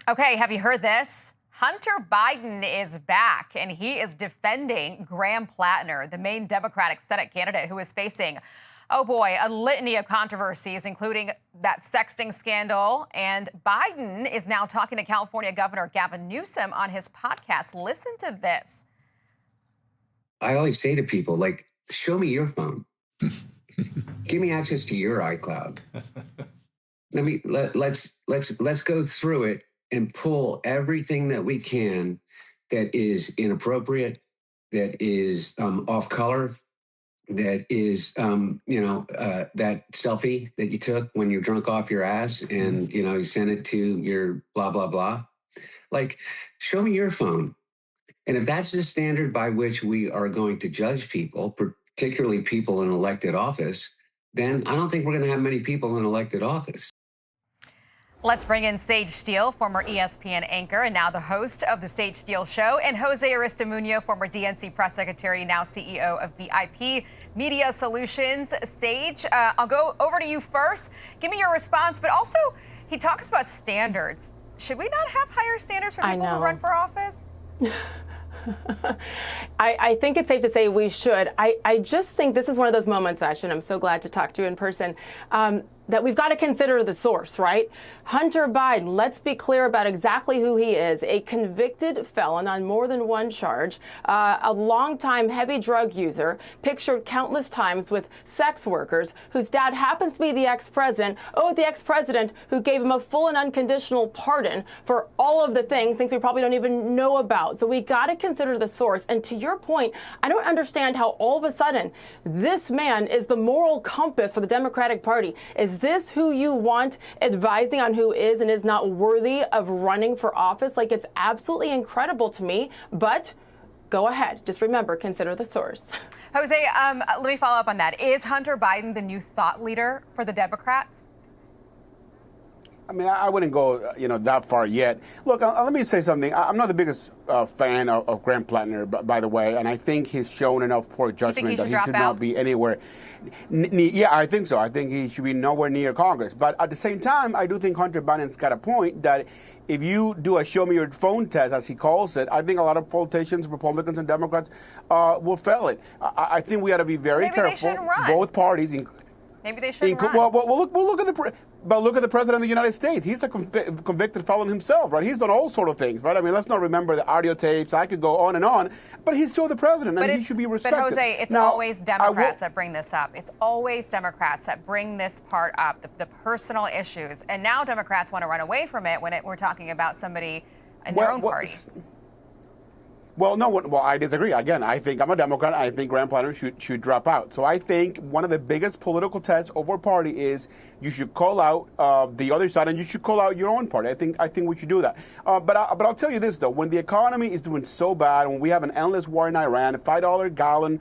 Okay, have you heard this? Hunter Biden is back, and he is defending Graham Platner, the Maine Democratic Senate candidate who is facing, oh boy, a litany of controversies, including that sexting scandal. And Biden is now talking to California Governor Gavin Newsom on his podcast. Listen to this. I always say to people, like, show me your phone. Give me access to your iCloud. Let's go through it and pull everything that we can that is inappropriate, that is off color, that is, that selfie that you took when you're drunk off your ass and, you sent it to your blah, blah, blah. Like, show me your phone. And if that's the standard by which we are going to judge people, particularly people in elected office, then I don't think we're going to have many people in elected office. Let's bring in Sage Steele, former ESPN anchor and now the host of the Sage Steele Show, and Jose Aristimuno, former DNC press secretary, now CEO of VIP Media Solutions. Sage, I'll go over to you first. Give me your response, but also he talks about standards. Should we not have higher standards for people who run for office? I think it's safe to say we should. I just think this is one of those moments, Ash, and I'm so glad to talk to you in person, that we've got to consider the source, right? Hunter Biden, let's be clear about exactly who he is. A convicted felon on more than one charge, a longtime heavy drug user, pictured countless times with sex workers, whose dad happens to be the ex-president. Oh, the ex-president who gave him a full and unconditional pardon for all of the things we probably don't even know about. So we got to consider the source. And to your point, I don't understand how all of a sudden this man is the moral compass for the Democratic Party. Is this who you want advising on who is and is not worthy of running for office? Like, it's absolutely incredible to me, but go ahead. Just remember, consider the source. Jose, let me follow up on that. Is Hunter Biden the new thought leader for the Democrats? I mean, I wouldn't go, that far yet. Look, let me say something. I'm not the biggest fan of Graham Platner, by the way, and I think he's shown enough poor judgment that he should not be anywhere. Yeah, I think so. I think he should be nowhere near Congress. But at the same time, I do think Hunter Biden's got a point that if you do a show me your phone test, as he calls it, I think a lot of politicians, Republicans and Democrats, will fail it. I think we ought to be very careful. Both parties. Maybe they shouldn't run. Well, look at the president of the United States. He's a convicted felon himself, right? He's done all sort of things, right? I mean, let's not remember the audio tapes. I could go on, but he's still the president, and he should be respected. But Jose, it's always Democrats that bring this up. It's always Democrats that bring this part up, the personal issues. And now Democrats want to run away from it when we're talking about somebody in their own party. Well, I disagree. Again, I think I'm a Democrat. I think Graham Platner should drop out. So I think one of the biggest political tests over a party is you should call out the other side, and you should call out your own party. I think we should do that. But I'll tell you this, though. When the economy is doing so bad, when we have an endless war in Iran, a $5 gallon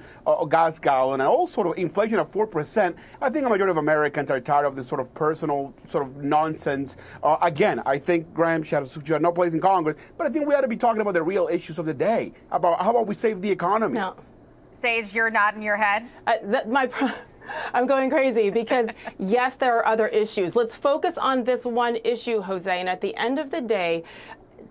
gas gallon, and all sort of inflation of 4%, I think a majority of Americans are tired of this sort of personal sort of nonsense. Again, I think Graham should have no place in Congress, but I think we ought to be talking about the real issues of the day. About how about we save the economy? No. Sage, you're nodding your head. I'm going crazy because, yes, there are other issues. Let's focus on this one issue, Jose. And at the end of the day,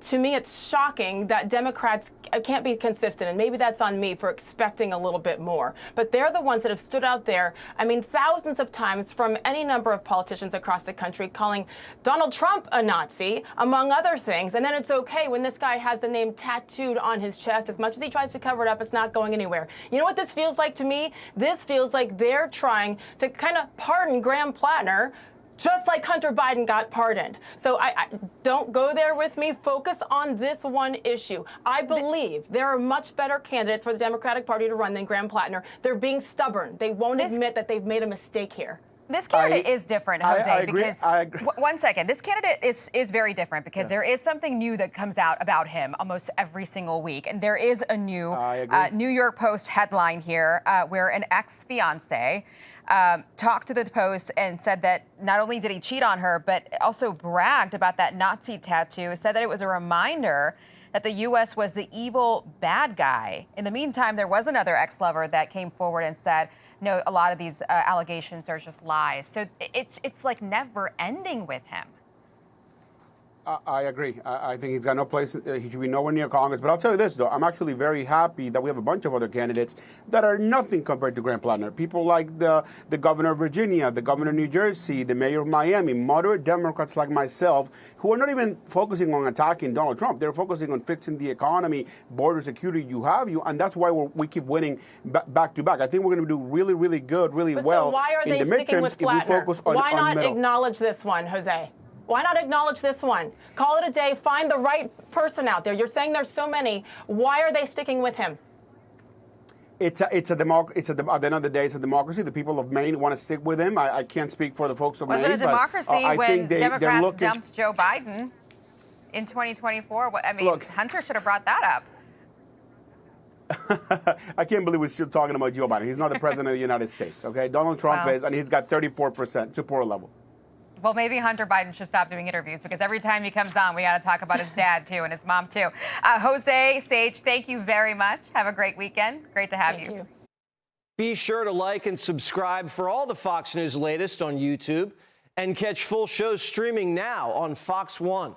to me, it's shocking that Democrats can't be consistent, and maybe that's on me for expecting a little bit more. But they're the ones that have stood out there, I mean, thousands of times from any number of politicians across the country calling Donald Trump a Nazi, among other things. And then it's okay when this guy has the name tattooed on his chest. As much as he tries to cover it up, it's not going anywhere. You know what this feels like to me? This feels like they're trying to kind of pardon Graham Platner, just like Hunter Biden got pardoned. So I don't go there with me. Focus on this one issue. I believe there are much better candidates for the Democratic Party to run than Graham Platner. They're being stubborn. They won't admit that they've made a mistake here. This candidate is different, Jose, I agree. because I agree. One second. This candidate is very different because there is something new that comes out about him almost every single week. And there is a new New York Post headline here where an ex-fiance talked to the Post and said that not only did he cheat on her, but also bragged about that Nazi tattoo, said that it was a reminder that the U.S. was the evil bad guy. In the meantime, there was another ex-lover that came forward and said, no, a lot of these allegations are just lies. So it's like never ending with him. I agree. I think he's got no place. He should be nowhere near Congress. But I'll tell you this, though. I'm actually very happy that we have a bunch of other candidates that are nothing compared to Graham Platner. People like the governor of Virginia, the governor of New Jersey, the mayor of Miami, moderate Democrats like myself, who are not even focusing on attacking Donald Trump. They're focusing on fixing the economy, border security, and that's why we keep winning back to back. I think we're going to do really, really good, really well. So why are they in the sticking midterms with if we Platner? focus on Why not middle. acknowledge this one, Jose? Why not acknowledge this one? Call it a day. Find the right person out there. You're saying there's so many. Why are they sticking with him? At the end of the day, it's a democracy. The people of Maine want to stick with him. I can't speak for the folks of Maine. Was it a democracy when Democrats they're dumped Joe Biden in 2024? Look, Hunter should have brought that up. I can't believe we're still talking about Joe Biden. He's not the president of the United States, okay? Donald Trump is, and he's got 34% support level. Well, maybe Hunter Biden should stop doing interviews, because every time he comes on, we got to talk about his dad, too, and his mom, too. Jose, Sage, thank you very much. Have a great weekend. Great to have you. Be sure to like and subscribe for all the Fox News latest on YouTube, and catch full shows streaming now on Fox One.